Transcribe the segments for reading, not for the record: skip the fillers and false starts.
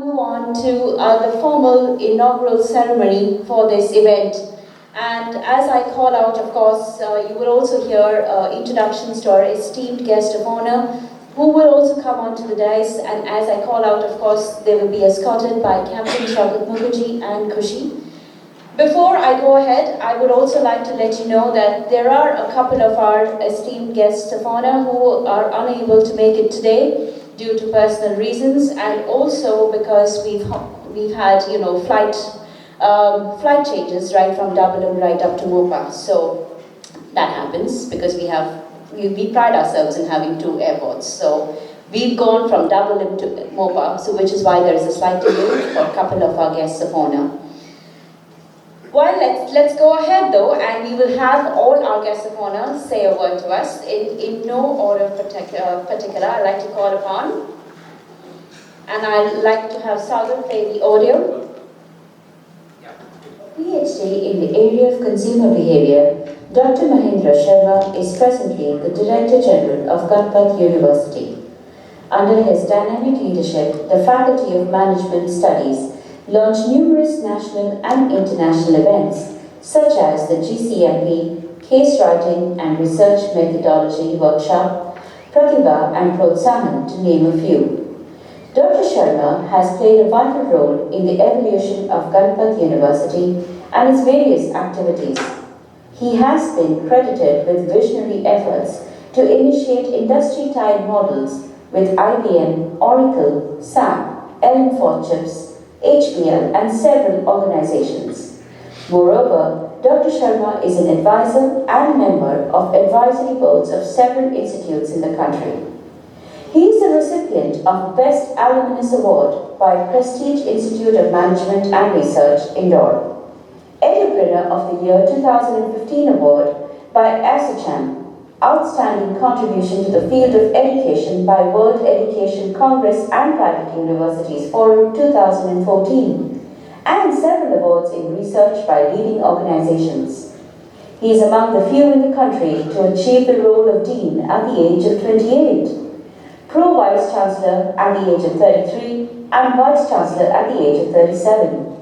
move on to the formal inaugural ceremony for this event. And as I call out, of course, you will also hear introductions to our esteemed guest of honor, who will also come onto the dais. And as I call out, of course, they will be escorted by Captain Saurabh Mukherjee and Khushi. Before I go ahead, I would also like to let you know that there are a couple of our esteemed guests of honor who are unable to make it today due to personal reasons, and also because we've had flight changes right from Dublin right up to Mopa. So that happens because we pride ourselves in having two airports. So we've gone from Dublin to Mopa, so which is why there is a slight delay for a couple of our guests of honor. Well, let's go ahead though, and we will have all our guests of honor say a word to us in no order particular. I'd like to call upon, and I'd like to have Sagar play the audio. PhD in the area of consumer behavior, Dr. Mahendra Sharma is presently the Director General of Ganpat University. Under his dynamic leadership, the Faculty of Management Studies launched numerous national and international events such as the GCMP Case Writing and Research Methodology Workshop, Pratibha and Protsahan, to name a few. Dr. Sharma has played a vital role in the evolution of Ganpat University and its various activities. He has been credited with visionary efforts to initiate industry-tied models with IBM, Oracle, SAP, Ellen Chips, HBL, and several organizations. Moreover, Dr. Sharma is an advisor and member of advisory boards of several institutes in the country. He is the recipient of Best Alumnus Award by Prestige Institute of Management and Research, Indore, Edupreneur of the Year 2015 Award by ASSOCHAM, Outstanding Contribution to the Field of Education by World Education Congress and Private Universities Forum 2014, and several awards in research by leading organizations. He is among the few in the country to achieve the role of Dean at the age of 28, Pro Vice Chancellor at the age of 33, and Vice Chancellor at the age of 37.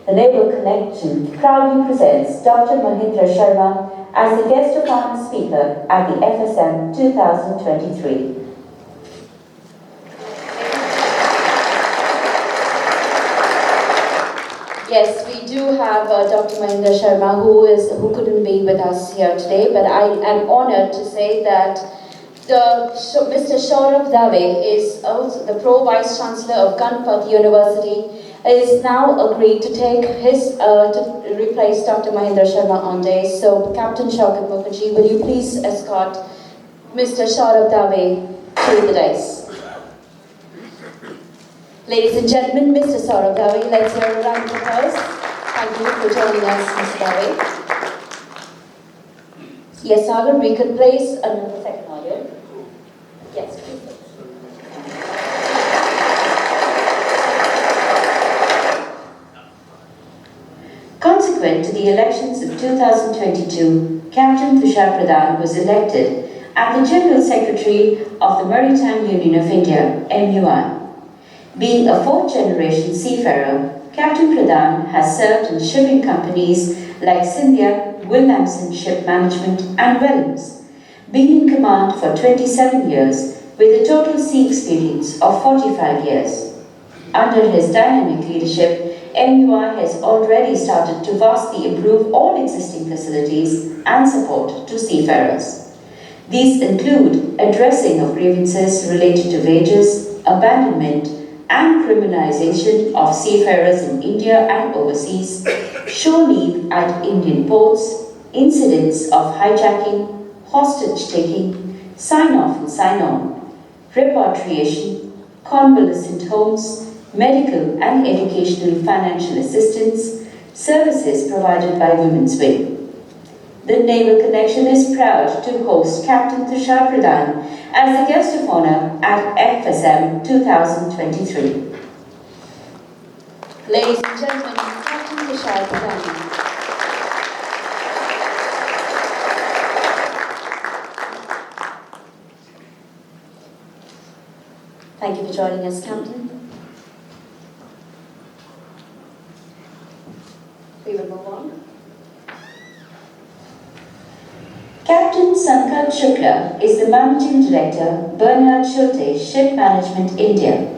The Naval Connection proudly presents Dr. Mahendra Sharma as the guest of honor speaker at the FSM 2023. Yes, we do have Dr. Mahendra Sharma who couldn't be with us here today, but I am honored to say that Mr. Saurabh Dave is also the Pro Vice Chancellor of Ganpat University, is now agreed to take to replace Dr. Mahendra Sharma on days. So, Captain Saurabh Mukherjee, will you please escort Mr. Saurabh Dave to the dais? Ladies and gentlemen, Mr. Saurabh Dave, let's hear a round of applause. Thank you for joining us, Mr. Dave. Yes, Sagar, we could place another second audio. Yes, please. Consequent to the elections of 2022, Captain Tushar Pradhan was elected as the General Secretary of the Maritime Union of India, MUI. Being a fourth-generation seafarer, Captain Pradhan has served in shipping companies like Scindia, Williamson Ship Management and Wellams, being in command for 27 years with a total sea experience of 45 years. Under his dynamic leadership, MUI has already started to vastly improve all existing facilities and support to seafarers. These include addressing of grievances related to wages, abandonment, and criminalization of seafarers in India and overseas, shore leave at Indian ports, incidents of hijacking, hostage-taking, sign-off and sign-on, repatriation, convalescent homes, medical and educational financial assistance, services provided by Women's Wing. The Naval Connection is proud to host Captain Tushar Pradhan as the guest of honor at FSM 2023. Ladies and gentlemen, Captain Tushar Pradhan. Thank you for joining us, Captain. We will move on. Captain Sankalp Shukla is the Managing Director, Bernhard Schulte, Ship Management India.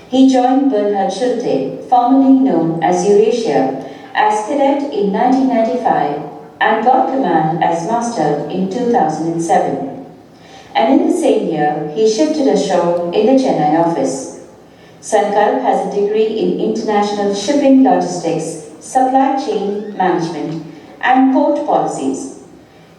He joined Bernhard Schulte, formerly known as Eurasia, as cadet in 1995 and got command as master in 2007. And in the same year, he shifted ashore in the Chennai office. Sankalp has a degree in International Shipping Logistics, Supply Chain Management and Port Policies.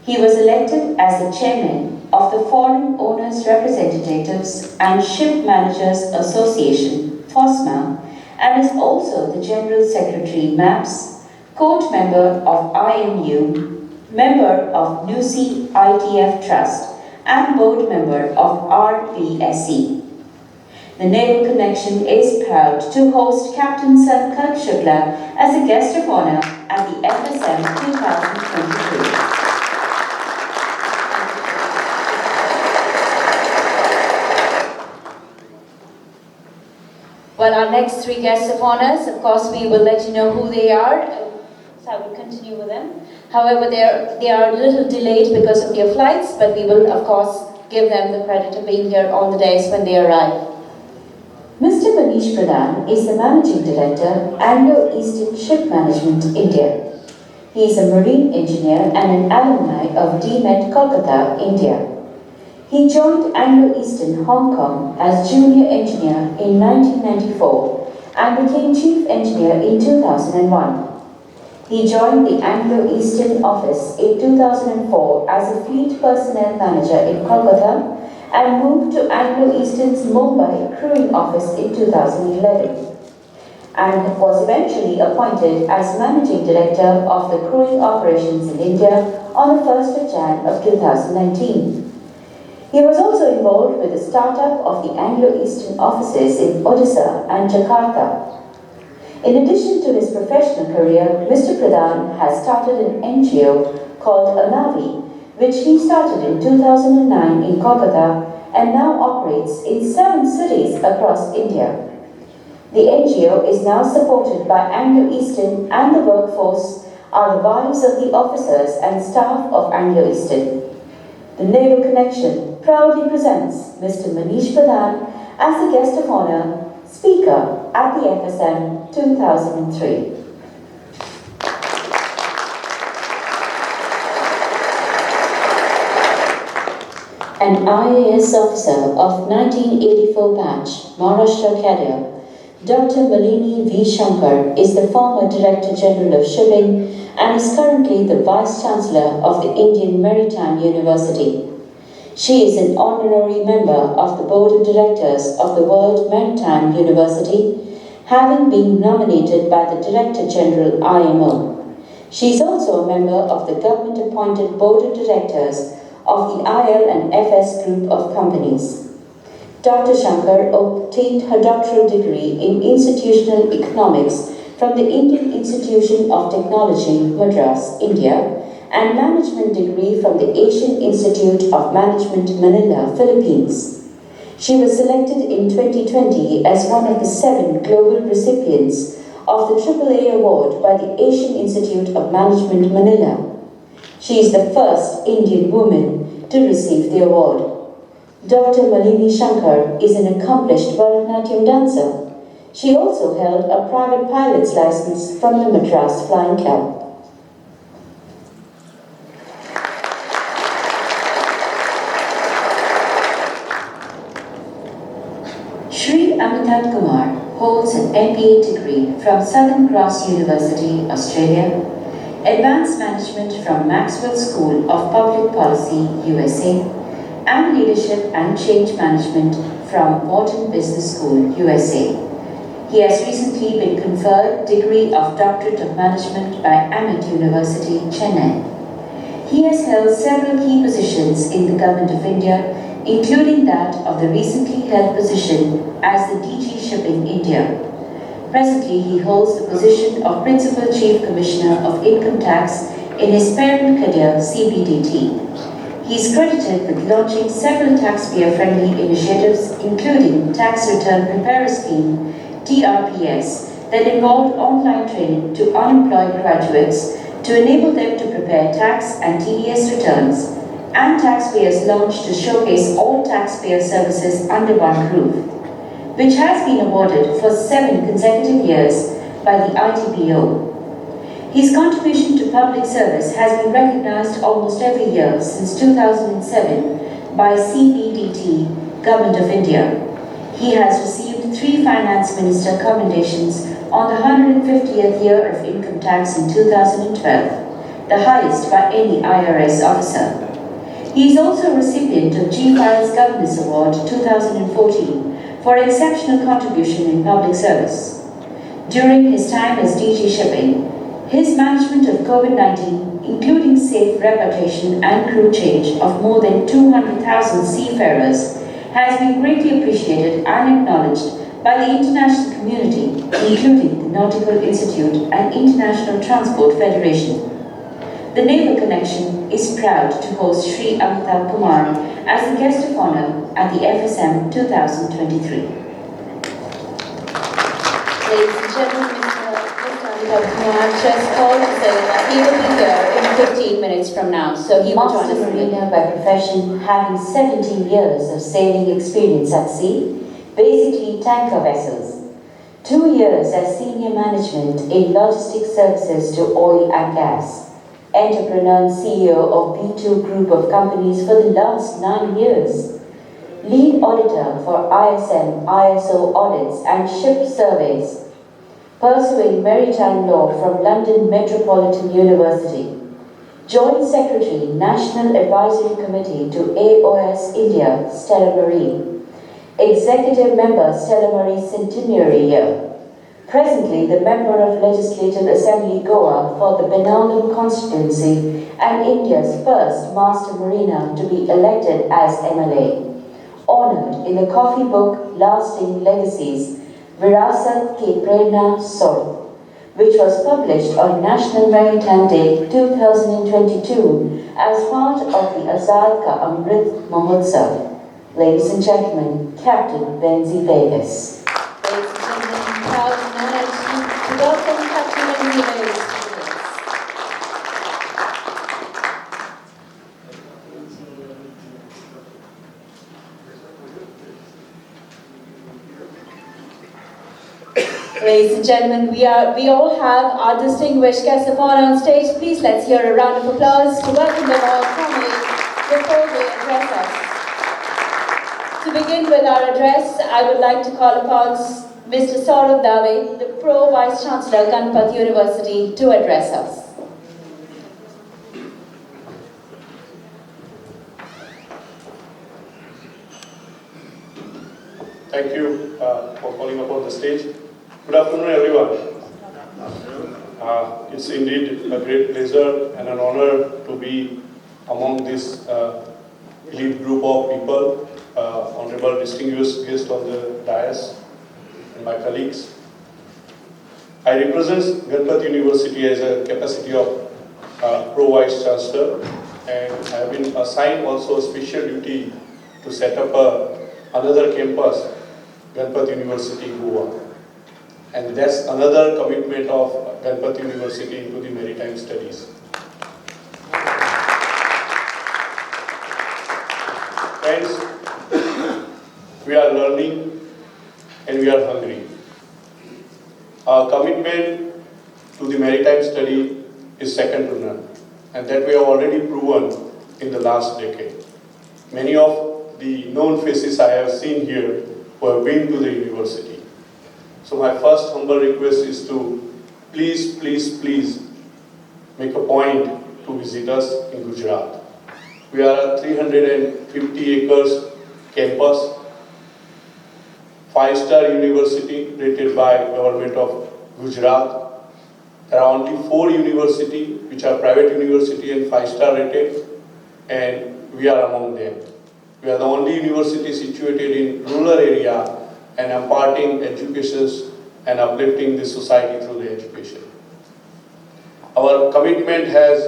He was elected as the chairman of the Foreign Owners Representatives and Ship Managers Association, Fosma, and is also the General Secretary MAPS, court member of IMU, member of NUSI ITF Trust, and board member of RPSE. The Naval Connection is proud to host Captain Sankalp Shukla as a guest of honor at the FSM 2023. Well, our next three guests of honors, of course, we will let you know who they are. So I will continue with them. However, they are a little delayed because of their flights, but we will, of course, give them the credit of being here on the days when they arrive. Mr. Pradhan is the Managing Director, Anglo-Eastern Ship Management India. He is a marine engineer and an alumni of DMET Kolkata, India. He joined Anglo-Eastern Hong Kong as junior engineer in 1994 and became chief engineer in 2001. He joined the Anglo-Eastern office in 2004 as a fleet personnel manager in Kolkata and moved to Anglo-Eastern's Mumbai crewing office in 2011 and was eventually appointed as managing director of the crewing operations in India on the 1st of Jan of 2019. He was also involved with the startup of the Anglo-Eastern offices in Odisha and Jakarta. In addition to his professional career, Mr. Pradhan has started an NGO called Anavi, which he started in 2009 in Kolkata and now operates in 7 cities across India. The NGO is now supported by Anglo-Eastern and the workforce are the wives of the officers and staff of Anglo-Eastern. The Naval Connection proudly presents Mr. Pradhan as the guest of honor speaker at the FSM 2003. An IAS officer of 1984 batch, Maharashtra cadre, Dr. Malini V. Shankar is the former Director General of Shipping and is currently the Vice Chancellor of the Indian Maritime University. She is an honorary member of the Board of Directors of the World Maritime University, having been nominated by the Director General IMO. She is also a member of the government-appointed Board of Directors of the IL and FS Group of Companies. Dr. Shankar obtained her doctoral degree in Institutional Economics from the Indian Institution of Technology, Madras, India, and Management degree from the Asian Institute of Management, Manila, Philippines. She was selected in 2020 as one of the 7 global recipients of the AAA Award by the Asian Institute of Management, Manila. She is the first Indian woman to receive the award. Dr. Malini Shankar is an accomplished Bharatanatyam dancer. She also held a private pilot's license from the Madras Flying Club. Mr Amitabh Kumar holds an MBA degree from Southern Cross University, Australia, Advanced Management from Maxwell School of Public Policy, USA, and Leadership and Change Management from Wharton Business School, USA. He has recently been conferred degree of Doctorate of Management by Amit University, Chennai. He has held several key positions in the Government of India, including that of the recently held position as the DG Shipping India. Presently, he holds the position of Principal Chief Commissioner of Income Tax in his parent career, CBDT. He is credited with launching several taxpayer-friendly initiatives, including Tax Return Preparer Scheme, TRPS, that involved online training to unemployed graduates to enable them to prepare tax and TDS returns, and taxpayers launched to showcase all taxpayer services under one roof, which has been awarded for 7 consecutive years by the ITBO. His contribution to public service has been recognized almost every year since 2007 by CBDT, Government of India. He has received 3 Finance Minister commendations on the 150th year of income tax in 2012, the highest by any IRS officer. He is also a recipient of G5's Governance Award 2014 for exceptional contribution in public service. During his time as DG Shipping, his management of COVID-19, including safe repatriation and crew change of more than 200,000 seafarers, has been greatly appreciated and acknowledged by the international community, including the Nautical Institute and International Transport Federation. The Naval Connection is proud to host Mr Amitabh Kumar as the guest of honor at the FSM 2023. Ladies and gentlemen, Mr Amitabh Kumar just called to say that he will be here in 15 minutes from now, so he will join us. Master mariner by profession, having 17 years of sailing experience at sea, basically tanker vessels. 2 years as senior management in logistics services to oil and gas. Entrepreneur and CEO of B2 Group of companies for the last 9 years. Lead auditor for ISM, ISO audits and ship surveys. Pursuing maritime law from London Metropolitan University. Joint Secretary, National Advisory Committee to AOS India, Stella Marie. Executive Member, Stella Marie Centenary Year. Presently the Member of Legislative Assembly Goa for the Benaulim constituency and India's first Master Mariner to be elected as MLA. Honoured in the coffee book Lasting Legacies, Virasat Ki Prerna Saurabh, which was published on National Maritime Day 2022 as part of the Azad Ka Amrit Mahotsav. Ladies and gentlemen, Captain Benzi Vegas. Ladies and gentlemen, proud and honored to welcome Captain Benzi Vegas. Ladies and gentlemen, we all have our distinguished guests of honor on stage. Please let's hear a round of applause to welcome them all formally before they address us. To begin with our address, I would like to call upon Mr. Saurabh Dave, the Pro Vice Chancellor Ganpat University, to address us. Thank you for calling upon the stage. Good afternoon, everyone. It's indeed a great pleasure and an honor to be among this elite group of people, honorable distinguished guests on the dais, and my colleagues. I represent Ganpat University as a capacity of Pro Vice Chancellor, and I have been assigned also a special duty to set up another campus, Ganpat University, Goa. And that's another commitment of Ganpat University into the maritime studies. Friends, we are learning and we are hungry. Our commitment to the maritime study is second to none, and that we have already proven in the last decade. Many of the known faces I have seen here who have been to the university. So my first humble request is to please make a point to visit us in Gujarat. We are a 350 acres campus, 5-star university rated by Government of Gujarat. There are only 4 universities which are private university and 5-star rated, and we are among them. We are the only university situated in rural area and imparting education and uplifting the society through the education. Our commitment has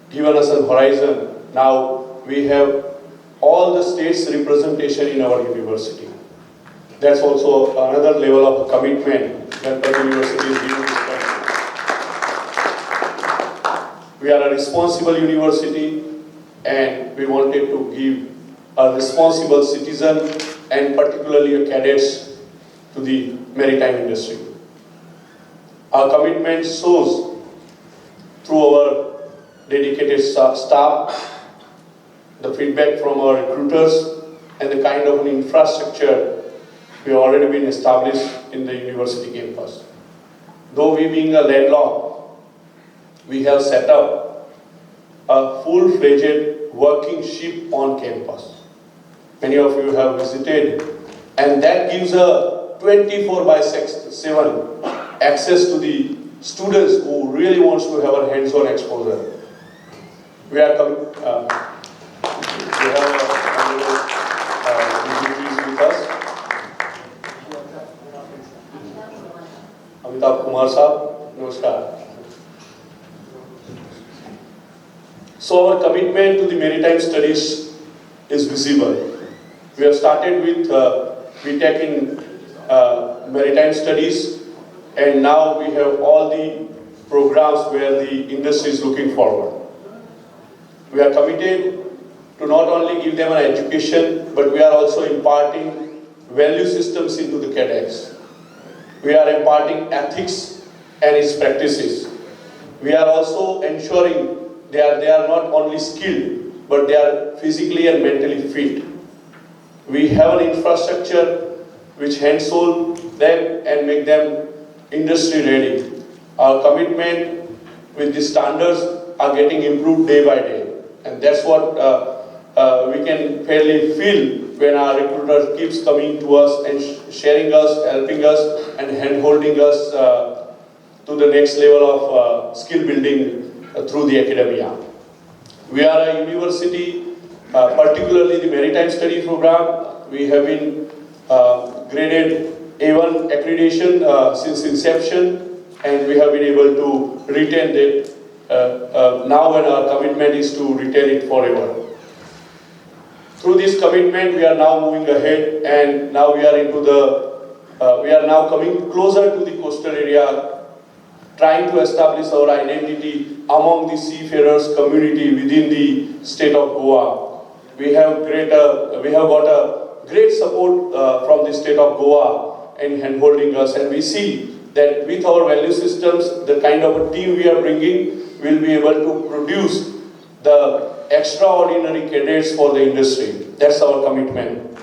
given us a horizon. Now we have all the states representation in our university. That's also another level of commitment that the university is giving to the country. We are a responsible university and we wanted to give a responsible citizen and particularly a cadets to the maritime industry. Our commitment shows through our dedicated staff, the feedback from our recruiters, and the kind of an infrastructure we have already been established in the university campus. Though we being a landlord, we have set up a full-fledged working ship on campus. Many of you have visited, and that gives a 24/7 access to the students who really wants to have a hands-on exposure. We have dignitaries with us. Amitabh Kumar sahab, namaskar. So our commitment to the maritime studies is visible. We have started with BTech in maritime studies, and now we have all the programs where the industry is looking forward. We are committed to not only give them an education, but we are also imparting value systems into the cadets. We are imparting ethics and its practices. We are also ensuring they are not only skilled, but they are physically and mentally fit. We have an infrastructure which handhold them and make them industry ready. Our commitment with the standards are getting improved day by day, and that's what we can fairly feel when our recruiter keeps coming to us and sharing us, helping us, and hand-holding us to the next level of skill building through the academia. We are a university, particularly the maritime study program. We have been graded A1 accreditation since inception, and we have been able to retain it now, and our commitment is to retain it forever. Through this commitment, we are now moving ahead, and now we are now coming closer to the coastal area, trying to establish our identity among the seafarers community within the state of Goa. We have got a great support from the state of Goa in handholding us, and we see that with our value systems, the kind of a team we are bringing, will be able to produce the extraordinary cadets for the industry. That's our commitment.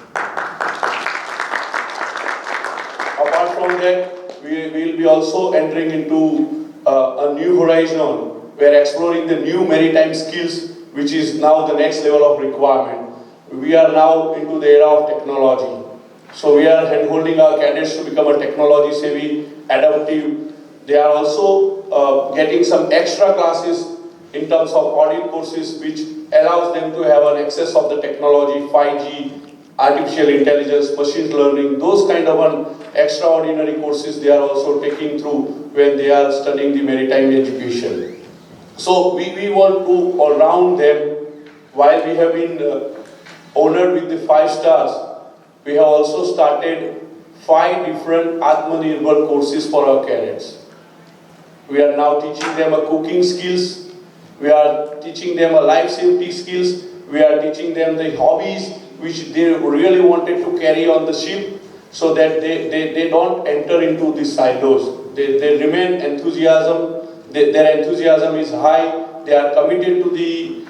Apart from that, we will be also entering into a new horizon. We are exploring the new maritime skills, which is now the next level of requirement. We are now into the era of technology. So we are handholding our cadets to become a technology savvy, adaptive. They are also getting some extra classes in terms of audit courses, which allows them to have an access of the technology, 5G, artificial intelligence, machine learning, those kind of an extraordinary courses they are also taking through when they are studying the maritime education. So we want to all-round them. While we have been honored with the 5 stars, we have also started 5 different Atmanirbhar courses for our cadets. We are now teaching them a cooking skills. We are teaching them a life safety skills. We are teaching them the hobbies which they really wanted to carry on the ship, so that they don't enter into the silos. They remain enthusiasm. Their enthusiasm is high. They are committed to the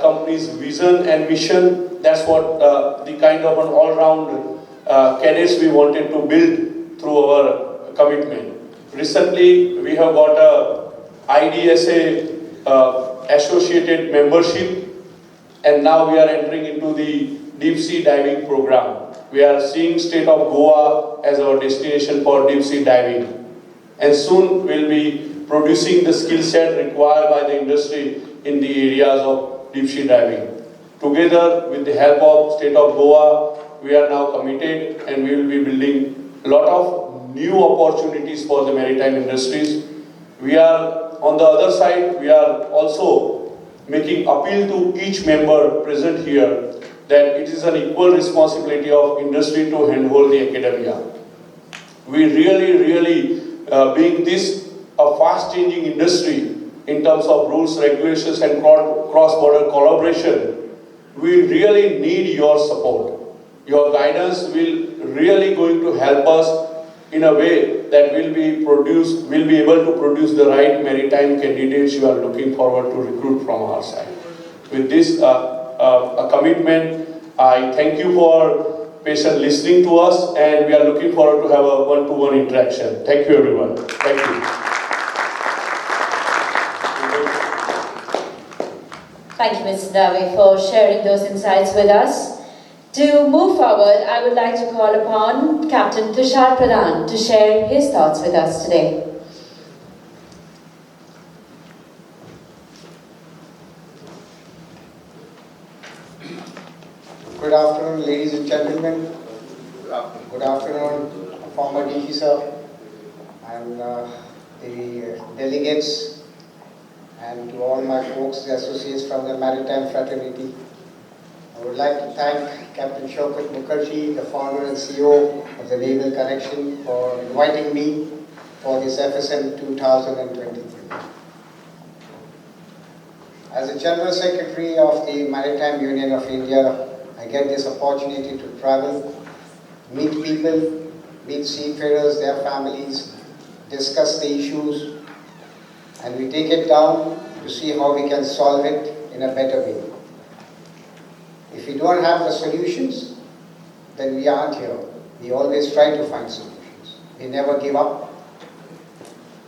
company's vision and mission. That's what the kind of an all-round cadets we wanted to build through our commitment. Recently, we have got a IDSA associated membership, and now we are entering into the deep sea diving program. We are seeing state of Goa as our destination for deep sea diving, and soon we'll be producing the skill set required by the industry in the areas of deep sea diving. Together with the help of state of Goa, we are now committed, and we will be building a lot of new opportunities for the maritime industries. We are on the other side, we are also making appeal to each member present here that it is an equal responsibility of industry to handhold the academia. We really, being this a fast-changing industry in terms of rules, regulations, and cross-border collaboration, we really need your support. Your guidance will really going to help us in a way that will be able to produce the right maritime candidates you are looking forward to recruit from our side. With this a commitment, I thank you for patient listening to us, and we are looking forward to have a one-to-one interaction. Thank you, everyone. Thank you. Thank you, Mr. Dave, for sharing those insights with us. To move forward, I would like to call upon Captain Tushar Pradhan to share his thoughts with us today. Good afternoon, ladies and gentlemen. Good afternoon, former DG sir, and the delegates, and to all my folks, the associates from the maritime fraternity. I would like to thank Captain Shukla, the founder and CEO of the Naval Connection, for inviting me for this FSM 2023. As the General Secretary of the Maritime Union of India, I get this opportunity to travel, meet people, meet seafarers, their families, discuss the issues, and we take it down to see how we can solve it in a better way. If we don't have the solutions, then we aren't here. We always try to find solutions. We never give up.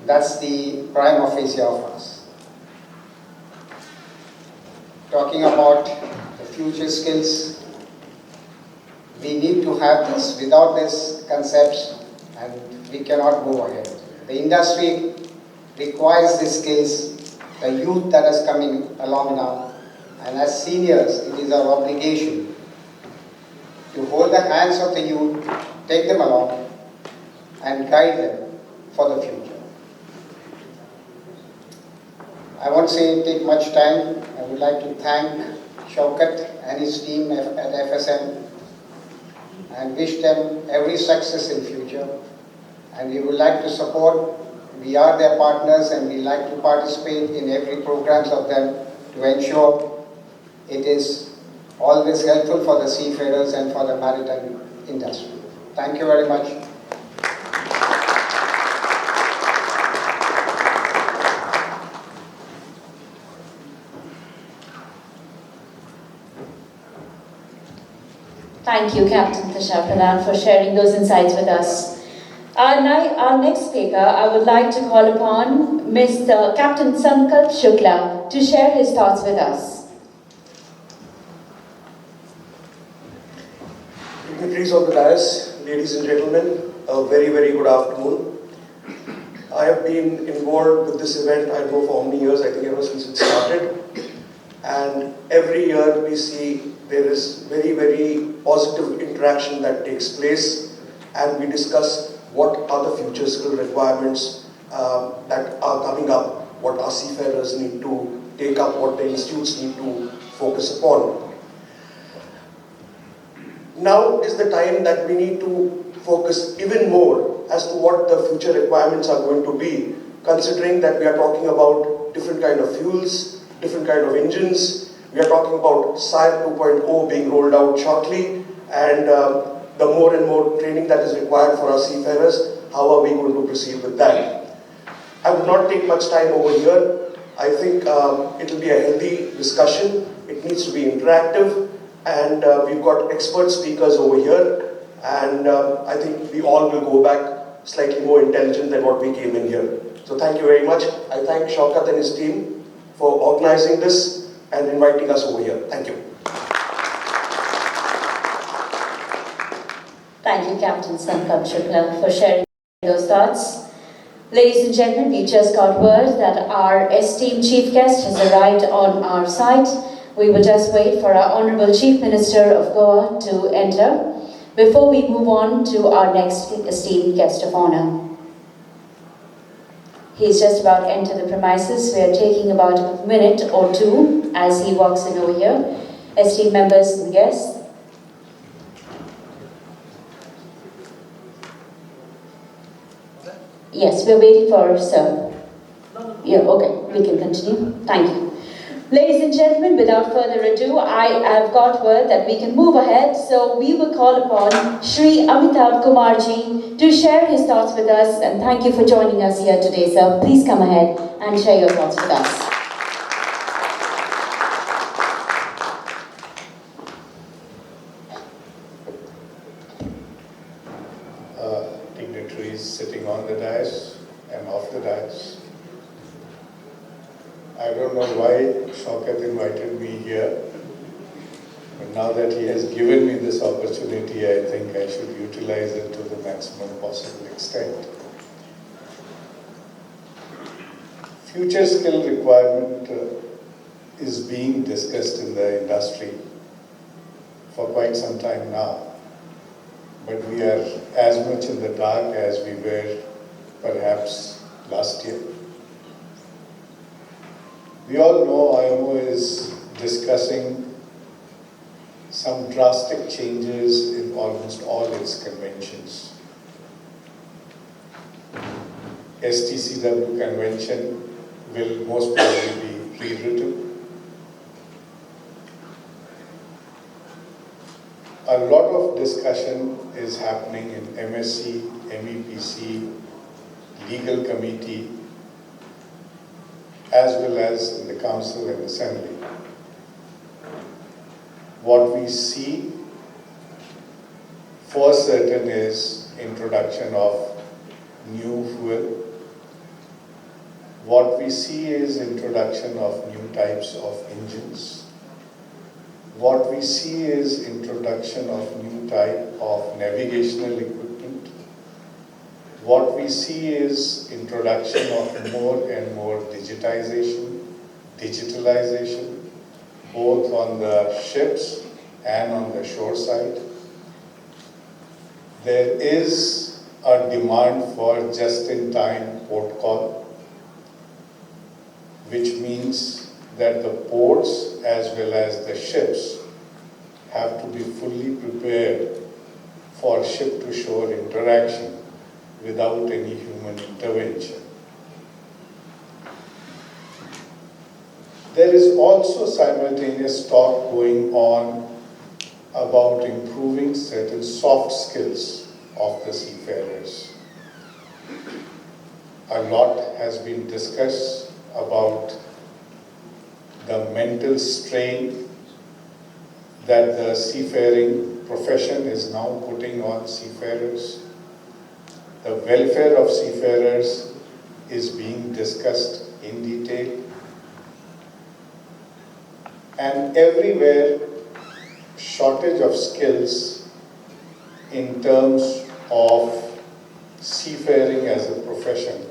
That's the prima facie of us. Talking about the future skills, we need to have this. Without these concepts, and we cannot go ahead. The industry requires these skills, the youth that is coming along now, and as seniors, it is our obligation to hold the hands of the youth, take them along, and guide them for the future. I won't take much time. I would like to thank Capt and his team at FSM and wish them every success in future. And we would like to support. We are their partners, and we like to participate in every programs of them to ensure it is always helpful for the seafarers and for the maritime industry. Thank you very much. Thank you, Captain Tushar Pradhan, for sharing those insights with us. Our next speaker, I would like to call upon Mr. Captain Sankalp Shukla to share his thoughts with us. Dignitaries of the dais, ladies and gentlemen, a very good afternoon. I have been involved with this event, I don't know for how many years, I think ever since it started. And every year we see there is very positive interaction that takes place, and we discuss what are the future skill requirements that are coming up, what our seafarers need to take up, what the institutes need to focus upon. Now is the time that we need to focus even more as to what the future requirements are going to be, considering that we are talking about different kind of fuels, different kind of engines. We are talking about SIRE 2.0 being rolled out shortly, and the more and more training that is required for our seafarers. How are we going to proceed with that? I would not take much time over here. I think it will be a healthy discussion. It needs to be interactive, and we've got expert speakers over here, and I think we all will go back slightly more intelligent than what we came in here. So thank you very much. I thank Shaukat and his team for organizing this and inviting us over here. Thank you. Thank you, Captain Sankalp Shukla, for sharing those thoughts. Ladies and gentlemen, we just got word that our esteemed chief guest has arrived on our site. We will just wait for our Honorable Chief Minister of Goa to enter before we move on to our next esteemed guest of honor. He's just about to enter the premises. We are taking about a minute or two as he walks in over here. esteemed members and guests. Yes, we're waiting for sir. Yeah, okay, we can continue. Thank you. Ladies and gentlemen, without further ado, I have got word that we can move ahead, so we will call upon Shri Amitabh Kumar ji to share his thoughts with us, and thank you for joining us here today, sir. Please come ahead and share your thoughts with us. Dignitaries sitting on the dais and off the dais. I don't know why Shaukat invited me here, but now that he has given me this opportunity, I think I should utilize it to the maximum possible extent. Future skill requirement is being discussed in the industry for quite some time now, but we are as much in the dark as we were perhaps last year. We all know IMO is discussing some drastic changes in almost all its conventions. STCW convention will most probably be rewritten. A lot of discussion is happening in MSc, MEPC, legal committee, as well as in the Council and Assembly. What we see for certain is introduction of new fuel. What we see is introduction of new types of engines. What we see is introduction of new type of navigational equipment. What we see is introduction of more and more digitalization, both on the ships and on the shore side. There is a demand for just-in-time port call, which means that the ports as well as the ships have to be fully prepared for ship-to-shore interaction without any human intervention. There is also simultaneous talk going on about improving certain soft skills of the seafarers. A lot has been discussed about the mental strain that the seafaring profession is now putting on seafarers. The welfare of seafarers is being discussed in detail. And everywhere, shortage of skills in terms of seafaring as a profession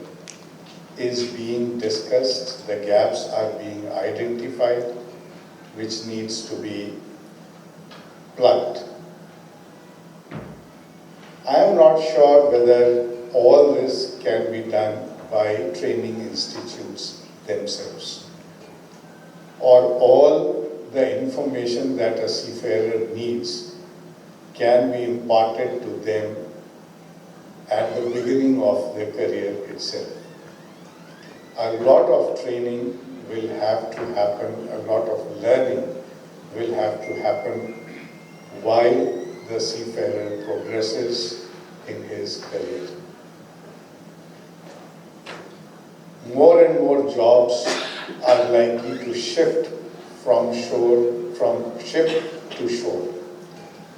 is being discussed. The gaps are being identified, which needs to be plugged. I am not sure whether all this can be done by training institutes themselves, or all the information that a seafarer needs can be imparted to them at the beginning of their career itself. A lot of training will have to happen, a lot of learning will have to happen while the seafarer progresses in his career. More and more jobs are likely to shift from ship to shore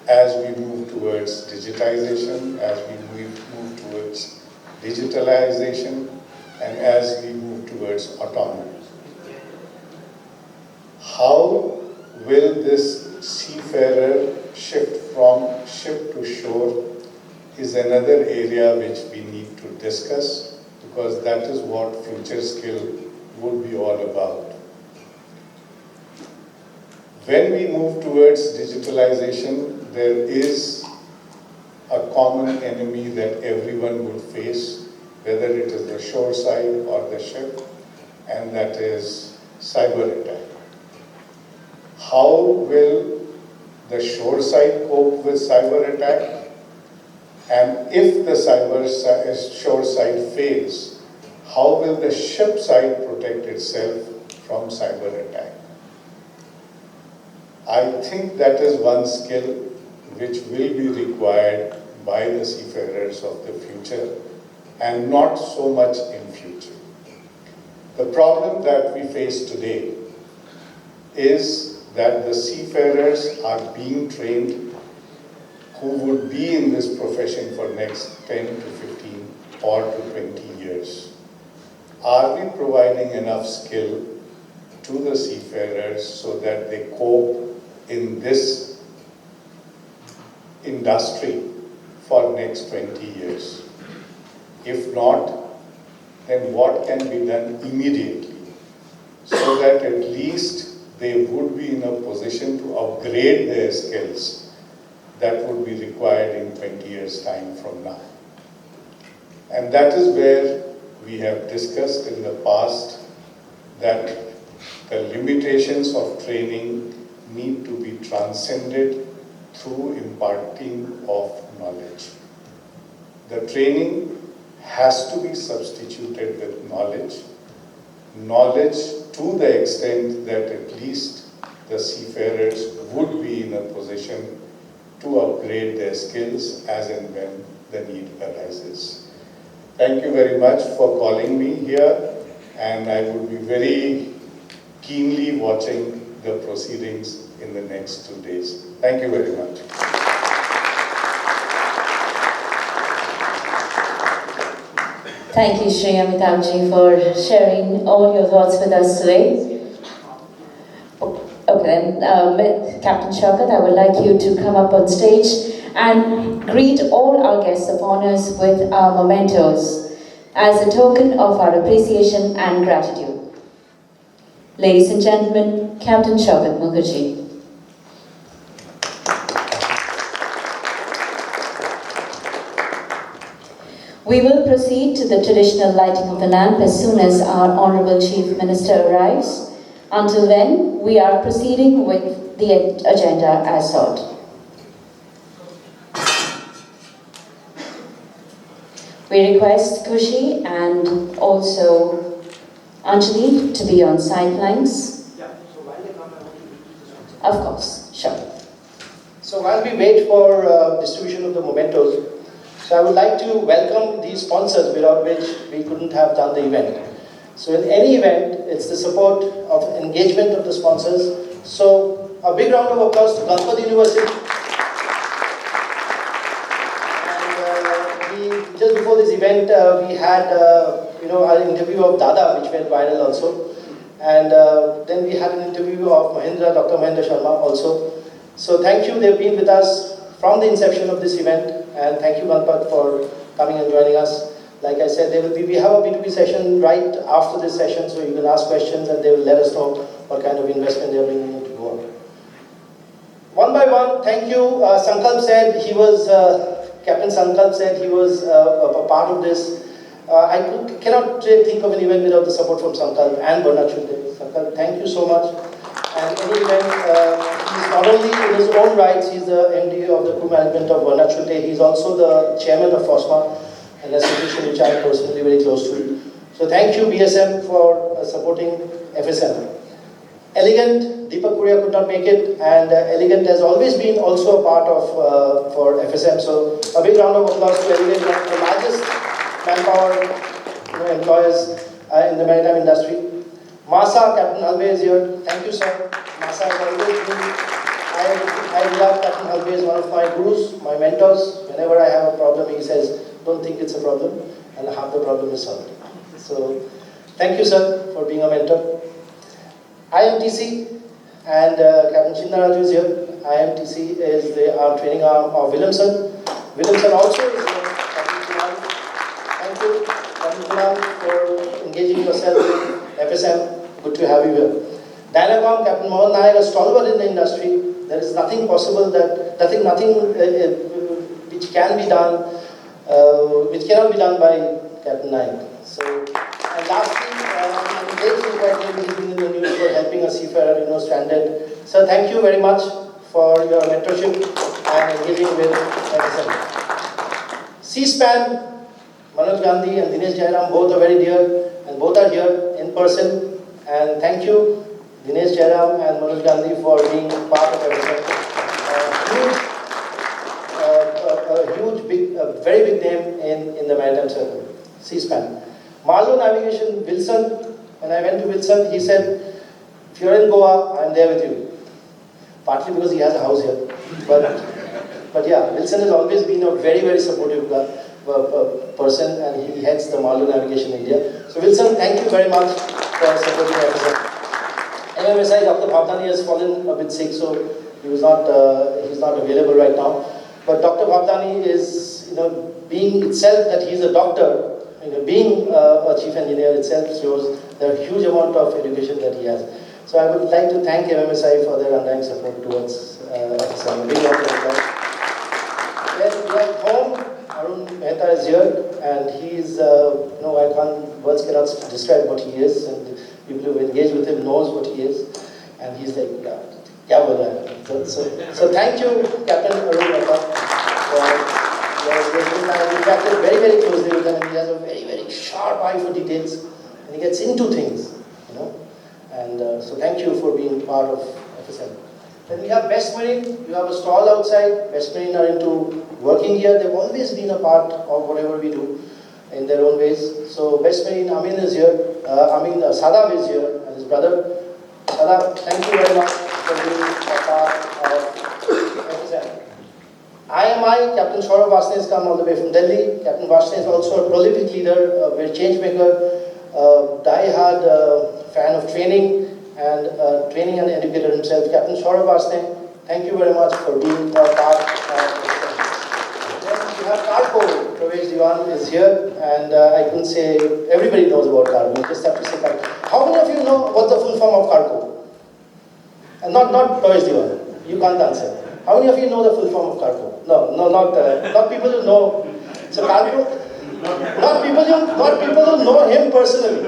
as we move towards digitization, as we move towards digitalization, and as we move towards autonomy. How will this seafarer shift from ship to shore is another area which we need to discuss, because that is what future skill would be all about. When we move towards digitalization, there is a common enemy that everyone will face, whether it is the shore side or the ship, and that is cyber attack. how will the shore side cope with cyber attack? And if the shore side fails, how will the ship side protect itself from cyber attack? I think that is one skill which will be required by the seafarers of the future and not so much in future. The problem that we face today is that the seafarers are being trained who would be in this profession for next 10 to 15 or to 20 years. Are we providing enough skill to the seafarers so that they cope in this industry for next 20 years? If not, then what can be done immediately so that at least they would be in a position to upgrade their skills that would be required in 20 years' time from now. And that is where we have discussed in the past that the limitations of training need to be transcended through imparting of knowledge. The training has to be substituted with knowledge to the extent that at least the seafarers would be in a position to upgrade their skills as and when the need arises. Thank you very much for calling me here, and I would be very keenly watching the proceedings in the next 2 days. Thank you very much. Thank you, Shri Amitabh for sharing all your thoughts with us today. Okay, then, Captain Shukla, I would like you to come up on stage and greet all our guests of honors with our mementos as a token of our appreciation and gratitude. Ladies and gentlemen, Captain Shukla Mukherjee. We will proceed to the traditional lighting of the lamp as soon as our Honorable Chief Minister arrives. Until then, we are proceeding with the agenda as sought. We request Kushi and also Anjali to be on sidelines. Yeah, so while they come, I want to introduce this one. Of course, sure. So while we wait for distribution of the mementos, so I would like to welcome these sponsors without which we couldn't have done the event. So in any event, it's the support of engagement of the sponsors. So a big round of applause to Ganpat University. And just before this event, we had our interview of Dada, which went viral also. And then we had an interview of Dr. Mahindra Sharma also. So thank you, they've been with us from the inception of this event. And thank you, Ganpat, for coming and joining us. Like I said, we have a B2B session right after this session, so you can ask questions and they will let us know what kind of investment they are bringing in to go on. One by one, thank you. Sankalp said he was, Captain Sankalp said he was a part of this. I cannot think of an event without the support from Sankalp and Bernard Schulte. Sankalp, thank you so much. And any event, he's not only in his own rights, he's the MD of the crew management of Bernard Schulte, he's also the chairman of Fosma, an association which I am personally very close to. So thank you BSM for supporting FSM. Elegant, Deepak Puria could not make it, and Elegant has always been also a part of for FSM. So a big round of applause to Elegant, one of the largest manpower employers in the maritime industry. Masa, Captain Halve is here. Thank you, sir. Masa has always been, I love Captain Halve as one of my gurus, my mentors. Whenever I have a problem, he says, don't think it's a problem, and half the problem is solved. So, thank you, sir, for being a mentor. IMTC, and Captain Chindaraju is here. IMTC is the training arm of Williamson. Williamson also is here. Captain Kunal. Thank you, Captain Kunal, for engaging yourself with FSM. Good to have you here. Dynacom, Captain Mohan Nayak, a stalwart in the industry. There is nothing possible that, nothing which can be done, which cannot be done by Captain Nayak. So, and lastly, he's been in the news for helping a seafarer, stranded So thank you very much for your mentorship and engaging with FSM. C-SPAN, Manoj Gandhi and Dinesh Jairam both are very dear and both are here in person. And thank you, Dinesh Jairam and Manoj Gandhi, for being part of FSM. Very big name in the maritime circle, C-SPAN. Marlow Navigation, Wilson, when I went to Wilson, he said, if you're in Goa, I'm there with you. Partly because he has a house here. But yeah, Wilson has always been a very, very supportive person, and he heads the Marlow Navigation India. So Wilson, thank you very much for supporting FSM. MMSI, Dr. Bhavdani has fallen a bit sick, so he's not available right now. But Dr. Bhavdani is, being itself that he's a doctor, being a chief engineer itself shows the huge amount of education that he has. So I would like to thank MMSI for their undying support towards FSM. We are home. Arun Mehta is here, and he's, words cannot describe what he is, and people who engage with him knows what he is, and he's like, so thank you, Captain Arun Mehta, for we interacted very, very closely with him, and he has a very, very sharp eye for details, and he gets into things, And so thank you for being part of FSM. Then we have Best Marine. You have a stall outside. Best Marine are into working here. They've always been a part of whatever we do in their own ways. So Best Marine Amin is here. Sadab is here, and his brother. Sadab, thank you very much for being a part of FSM. IMI, Captain Saurabh Dave has come all the way from Delhi. Captain Varshney is also a prolific leader, a very change maker, die-hard fan of training and educator himself. Captain Saurabh Dave, thank you very much for being a part of FSM. Then we have Cargo. Pravesh Diwan is here, and I can say everybody knows about Cargo. You just have to say Cargo. How many of you know what's the full form of Cargo? And not Pravesh Diwan. You can't answer. How many of you know the full form of Cargo? No, not people who know. So Cargo, not people who know him personally.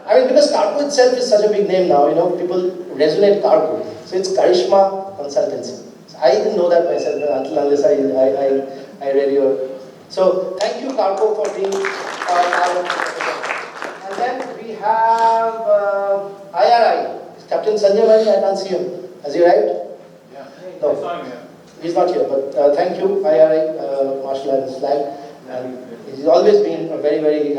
I mean, because Cargo itself is such a big name now, people resonate Cargo. So it's Karishma Consultancy. So I didn't know that myself unless I read your. So thank you, Cargo, for being part of it. And then we have IRI. Captain Sanjay Mani, I can't see him. Has he arrived? Yeah. No. He's not here, but thank you, IRI, Marshal Islands Flag. And he's always been a very, very,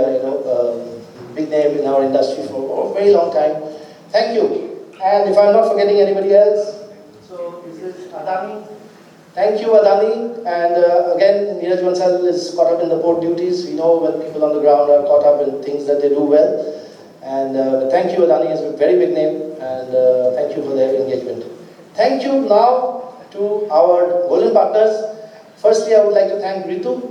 big name in our industry for a very long time. Thank you. And if I'm not forgetting anybody else, so this is Adani. Thank you, Adani. And again, Neeraj Bansal is caught up in the port duties. We know when people on the ground are caught up in things that they do well. And thank you, Adani is a very big name. And thank you for their engagement. Thank you now to our golden partners. Firstly, I would like to thank Ritu.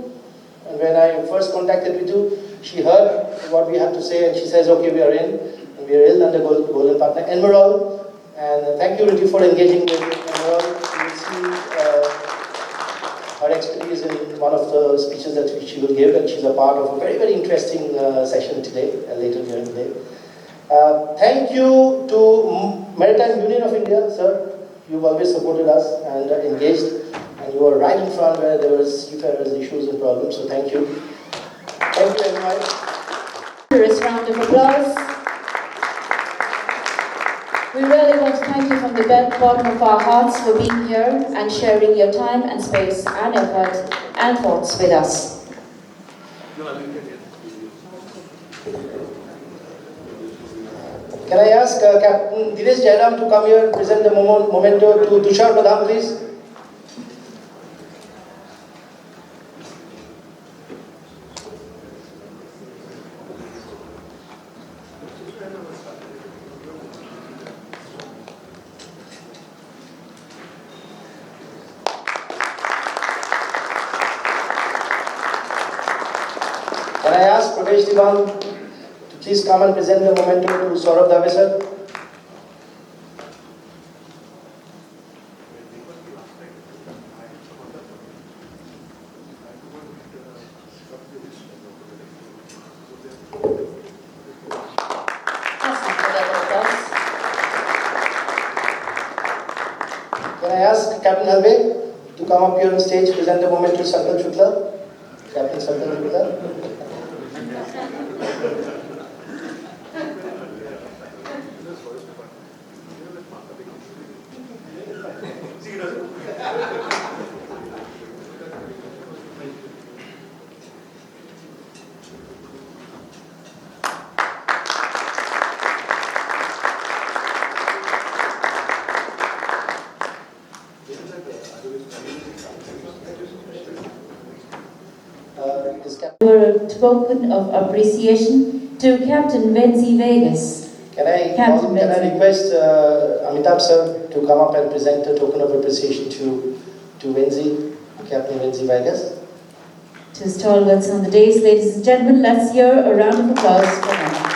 And when I first contacted Ritu, she heard what we had to say, and she says, okay, we are in, and we are in under golden partner Emerald. And thank you, Ritu, for engaging with Emerald. You will see her expertise in one of the speeches that she will give, and she's a part of a very, very interesting session today, later during the day. Thank you to Maritime Union of India, sir. You've always supported us and engaged, and you were right in front where there was seafarers' issues and problems, so thank you. Thank you very much. A round of applause. We really want to thank you from the bottom of our hearts for being here and sharing your time and space and effort and thoughts with us. Can I ask Captain Dinesh Jairam to come here and present the memento to Tushar Pradhan, please? Can I ask Pravesh Diwan to please come and present the memento to Saurabh Dave, sir? Captain Halve to come up here on stage, present the moment to Sankalp Shukla. Captain Sankalp Shukla. A token of appreciation to Captain Wenzi Vegas. Can I request Amitabh sir to come up and present a token of appreciation to Wenzi, Captain Wenzi Vegas? To stalwarts on the days, ladies and gentlemen, let's hear a round of applause for them.